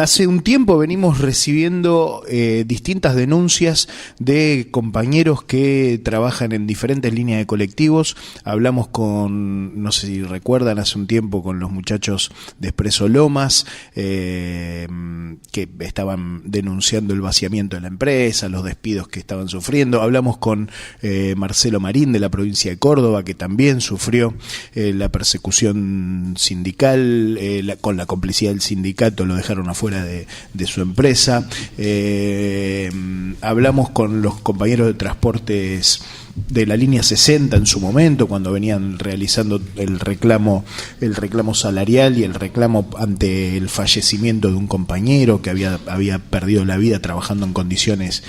Hace un tiempo venimos recibiendo distintas denuncias de compañeros que trabajan en diferentes líneas de colectivos. Hablamos con, no sé si recuerdan, hace un tiempo con los muchachos de Expreso Lomas, que estaban denunciando el vaciamiento de la empresa, los despidos que estaban sufriendo. Hablamos con Marcelo Marín de la provincia de Córdoba, que también sufrió la persecución sindical, con la complicidad del sindicato lo dejaron afuera de su empresa. Hablamos con los compañeros de transportes de la línea 60 en su momento, cuando venían realizando el reclamo salarial y el reclamo ante el fallecimiento de un compañero que había perdido la vida trabajando en condiciones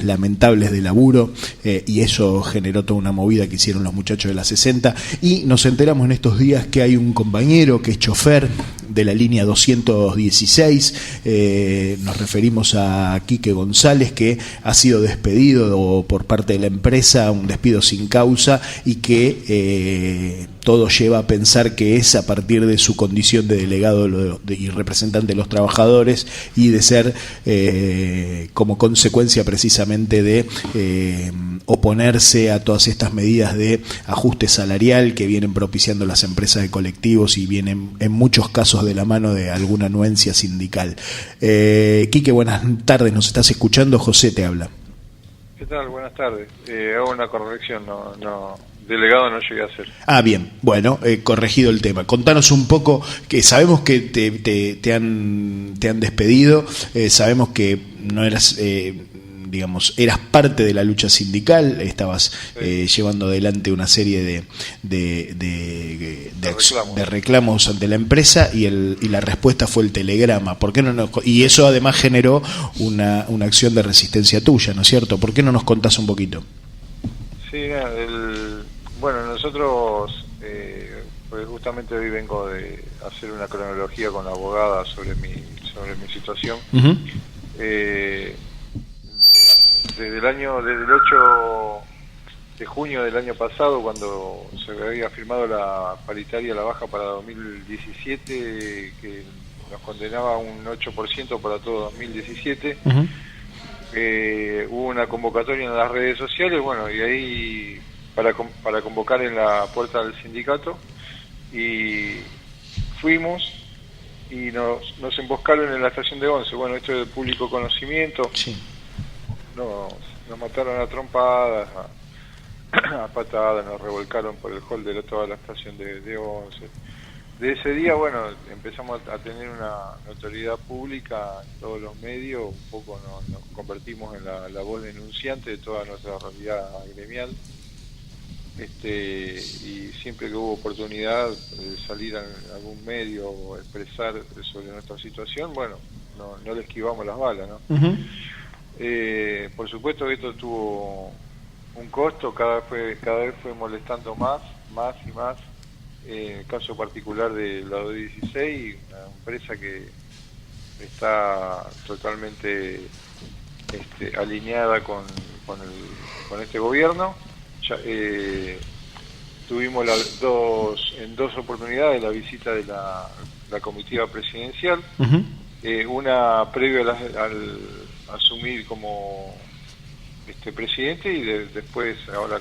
lamentables de laburo, y eso generó toda una movida que hicieron los muchachos de la 60, y nos enteramos en estos días que hay un compañero que es chofer de la línea 216, nos referimos a Quique González, que ha sido despedido por parte de la empresa, un despido sin causa, y que todo lleva a pensar que es a partir de su condición de delegado y representante de los trabajadores, y de ser como consecuencia precisamente de oponerse a todas estas medidas de ajuste salarial que vienen propiciando las empresas de colectivos y vienen en muchos casos de la mano de alguna anuencia sindical. Quique, buenas tardes, ¿nos estás escuchando? José te habla. ¿Qué tal? Buenas tardes. Hago una corrección, delegado no llegué a ser. Ah, bien, bueno, corregido el tema. Contanos un poco, que sabemos que te han despedido, sabemos que no eras, eras parte de la lucha sindical, estabas llevando adelante una serie de reclamos ante la empresa, y la respuesta fue el telegrama. ¿Por qué y eso además generó una acción de resistencia tuya, ¿no es cierto? ¿Por qué no nos contás un poquito? Sí, bueno, nosotros, pues justamente hoy vengo de hacer una cronología con la abogada sobre mi situación. Uh-huh. Desde el 8 de junio del año pasado, cuando se había firmado la paritaria, la baja para 2017, que nos condenaba a un 8% para todo 2017, uh-huh. Hubo una convocatoria en las redes sociales, bueno, y ahí para convocar en la puerta del sindicato, y fuimos y nos emboscaron en la estación de Once. Bueno, esto es de público conocimiento. Sí. Nos mataron a trompadas, a patadas, nos revolcaron por el hall de toda la estación de Once. De ese día, bueno, empezamos a tener una notoriedad pública en todos los medios, un poco nos convertimos en la voz denunciante de toda nuestra realidad gremial. Y siempre que hubo oportunidad de salir a algún medio o expresar sobre nuestra situación, bueno, no le esquivamos las balas, ¿no? Uh-huh. Por supuesto que esto tuvo un costo, cada vez fue molestando más y más. En el caso particular de la 216, una empresa que está totalmente alineada con este gobierno. Tuvimos en dos oportunidades la visita de la comitiva presidencial. Uh-huh. Una previa al asumir como presidente, y después ahora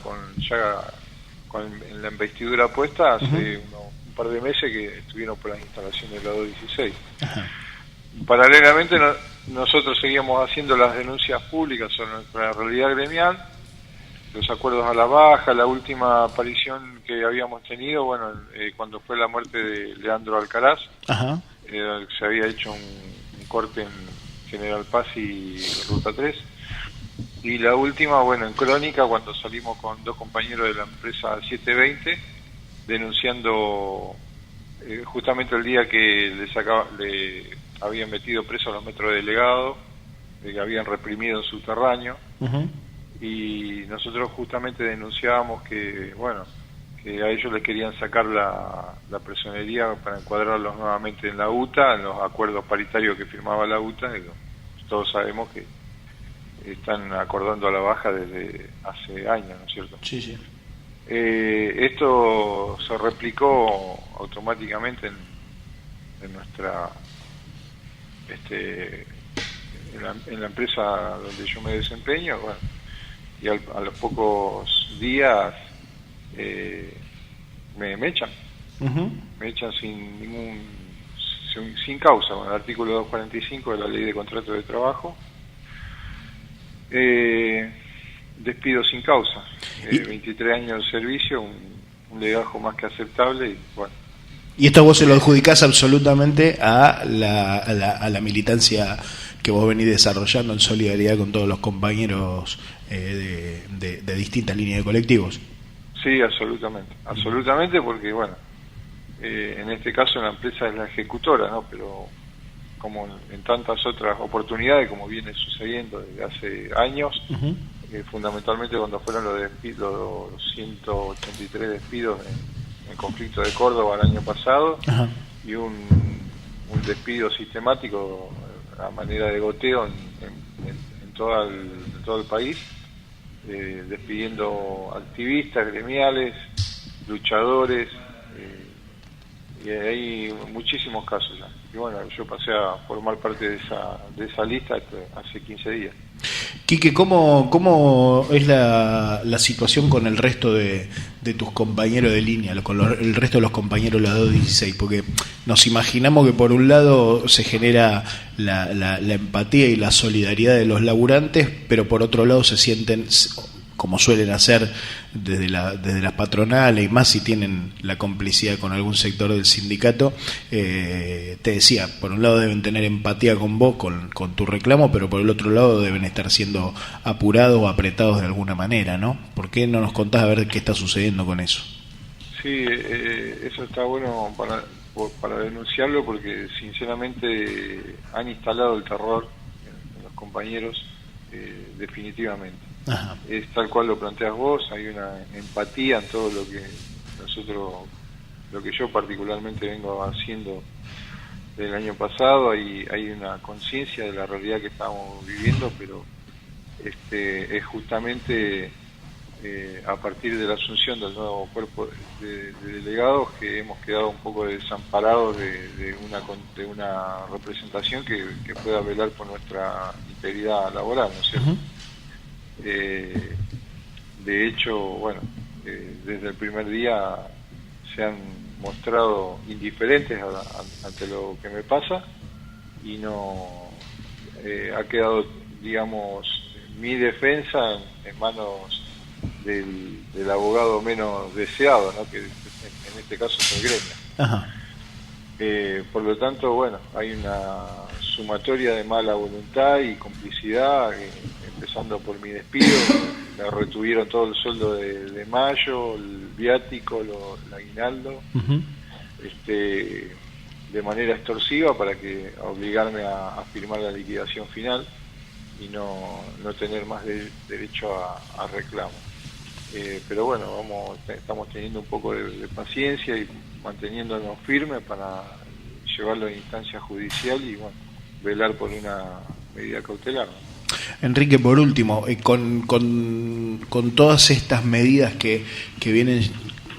en la investidura puesta hace uh-huh. un par de meses que estuvieron por las instalaciones de la 216. Uh-huh. Paralelamente nosotros seguíamos haciendo las denuncias públicas sobre nuestra realidad gremial, los acuerdos a la baja, la última aparición que habíamos tenido, bueno, cuando fue la muerte de Leandro Alcaraz. Uh-huh. Se había hecho un corte en General Paz y Ruta 3, y la última, bueno, en Crónica, cuando salimos con dos compañeros de la empresa 720 denunciando justamente el día que le habían metido preso a los metrodelegados, que habían reprimido en subterráneo. Uh-huh. Y nosotros justamente denunciábamos que, bueno, que a ellos les querían sacar la personería para encuadrarlos nuevamente en la UTA, en los acuerdos paritarios que firmaba la UTA, y todos sabemos que están acordando a la baja desde hace años, ¿no es cierto? Sí, sí. Esto se replicó automáticamente en nuestra en la empresa donde yo me desempeño, bueno, y a los pocos días me echan. Me echan sin causa, con el artículo 245 de la Ley de Contrato de Trabajo. Despido sin causa. 23 años de servicio, un legajo más que aceptable, y bueno. Y esto vos se lo adjudicás absolutamente a la militancia que vos venís desarrollando en solidaridad con todos los compañeros de distintas líneas de colectivos. Sí, absolutamente, porque bueno, en este caso la empresa es la ejecutora, ¿no? Pero como en tantas otras oportunidades, como viene sucediendo desde hace años, fundamentalmente cuando fueron los 183 despidos en el conflicto de Córdoba el año pasado, y un despido sistemático a manera de goteo en todo el país, despidiendo activistas, gremiales, luchadores, y hay muchísimos casos ya. Y bueno, yo pasé a formar parte de esa lista hace 15 días. Quique, ¿cómo es la situación con el resto de tus compañeros de línea, con el resto de los compañeros de la 216? Porque nos imaginamos que por un lado se genera la empatía y la solidaridad de los laburantes, pero por otro lado se sienten, como suelen hacer desde las patronales, y más si tienen la complicidad con algún sector del sindicato, te decía, por un lado deben tener empatía con vos, con tu reclamo, pero por el otro lado deben estar siendo apurados o apretados de alguna manera, ¿no? ¿Por qué no nos contás a ver qué está sucediendo con eso? Sí, eso está bueno para denunciarlo, porque sinceramente han instalado el terror en los compañeros, definitivamente. Ajá. Es tal cual lo planteas vos, hay una empatía en todo lo que yo particularmente vengo haciendo del año pasado. Hay una conciencia de la realidad que estamos viviendo, pero es justamente a partir de la asunción del nuevo cuerpo de delegados que hemos quedado un poco desamparados de una representación que pueda velar por nuestra integridad laboral, ¿no es cierto? De hecho, bueno, desde el primer día se han mostrado indiferentes ante lo que me pasa, y no ha quedado, digamos, mi defensa en manos del abogado menos deseado, ¿no? Que en este caso es el gremio. Ajá. Por lo tanto, bueno, hay una sumatoria de mala voluntad y complicidad, empezando por mi despido. Me retuvieron todo el sueldo de mayo, el viático, el aguinaldo, de manera extorsiva, para obligarme a firmar la liquidación final y no tener más derecho a reclamo. Pero bueno, estamos teniendo un poco de paciencia y manteniéndonos firmes para llevarlo a instancia judicial y bueno, velar por una medida cautelar, ¿no? Enrique, por último, con todas estas medidas que vienen,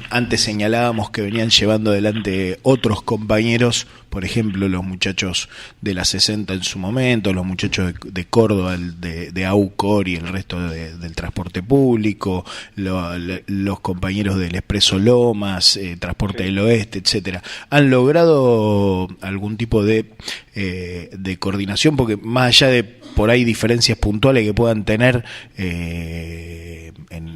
antes señalábamos que venían llevando adelante otros compañeros, por ejemplo los muchachos de la 60 en su momento, los muchachos de Córdoba, de AUCOR y el resto del transporte público, los compañeros del Expreso Lomas, Transporte del Oeste, etcétera. ¿Han logrado algún tipo de coordinación? Porque más allá de por ahí diferencias puntuales que puedan tener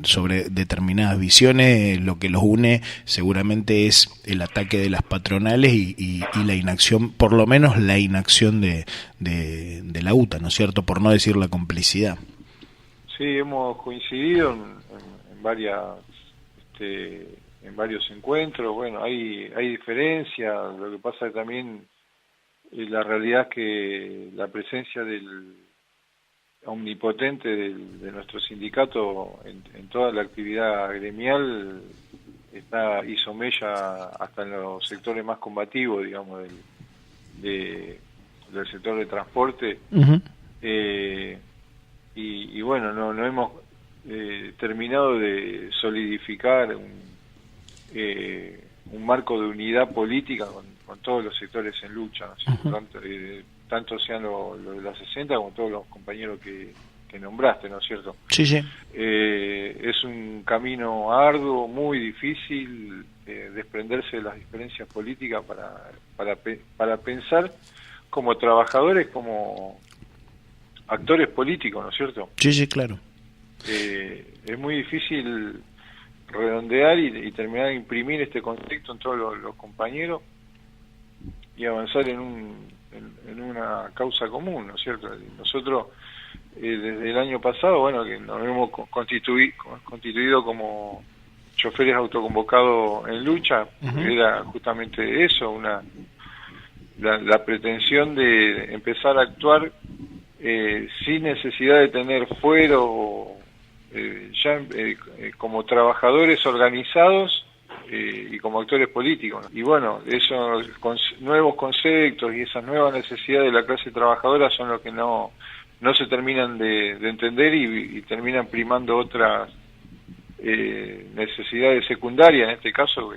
sobre determinadas visiones, lo que los une seguramente es el ataque de las patronales y la inacción, por lo menos la inacción de la UTA, ¿no es cierto? Por no decir la complicidad. Sí, hemos coincidido en varios encuentros. Bueno, hay diferencias. Lo que pasa es que también la realidad es que la presencia del omnipotente de nuestro sindicato en toda la actividad gremial hizo mella hasta en los sectores más combativos, digamos, del sector de transporte. Y bueno, no hemos terminado de solidificar un marco de unidad política con todos los sectores en lucha, ¿no? tanto sean los de la 60 como todos los compañeros que nombraste, ¿no es cierto? Sí, sí. Es un camino arduo, muy difícil, desprenderse de las diferencias políticas para pensar como trabajadores, como actores políticos, ¿no es cierto? Sí, sí, claro. Es muy difícil redondear y terminar de imprimir este contexto en todos los compañeros y avanzar en una causa común, ¿no es cierto? Nosotros desde el año pasado, bueno, que nos hemos constituido como choferes autoconvocados en lucha, era justamente eso, la pretensión de empezar a actuar sin necesidad de tener fuero, como trabajadores organizados y como actores políticos. Y bueno, esos nuevos conceptos y esas nuevas necesidades de la clase trabajadora son los que no se terminan de entender y terminan primando otras necesidades secundarias, en este caso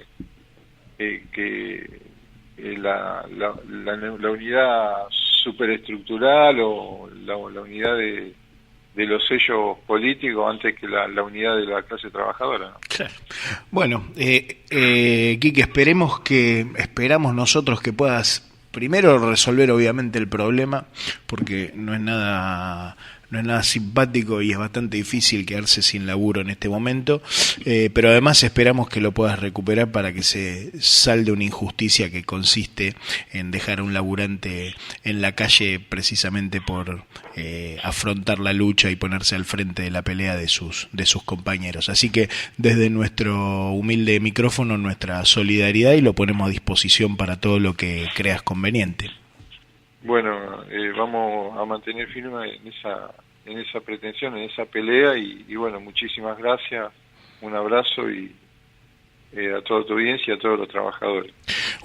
la unidad superestructural o la unidad de los sellos políticos antes que la unidad de la clase trabajadora, ¿no? Claro. Bueno, Quique, esperamos nosotros que puedas primero resolver obviamente el problema, porque no es nada simpático y es bastante difícil quedarse sin laburo en este momento, pero además esperamos que lo puedas recuperar para que se salde una injusticia que consiste en dejar a un laburante en la calle precisamente por afrontar la lucha y ponerse al frente de la pelea de sus compañeros. Así que desde nuestro humilde micrófono, nuestra solidaridad, y lo ponemos a disposición para todo lo que creas conveniente. Bueno, vamos a mantener firme en esa pretensión, en esa pelea y bueno, muchísimas gracias, un abrazo y a toda tu audiencia y a todos los trabajadores.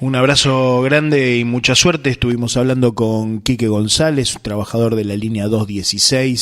Un abrazo grande y mucha suerte. Estuvimos hablando con Quique González, trabajador de la línea 216.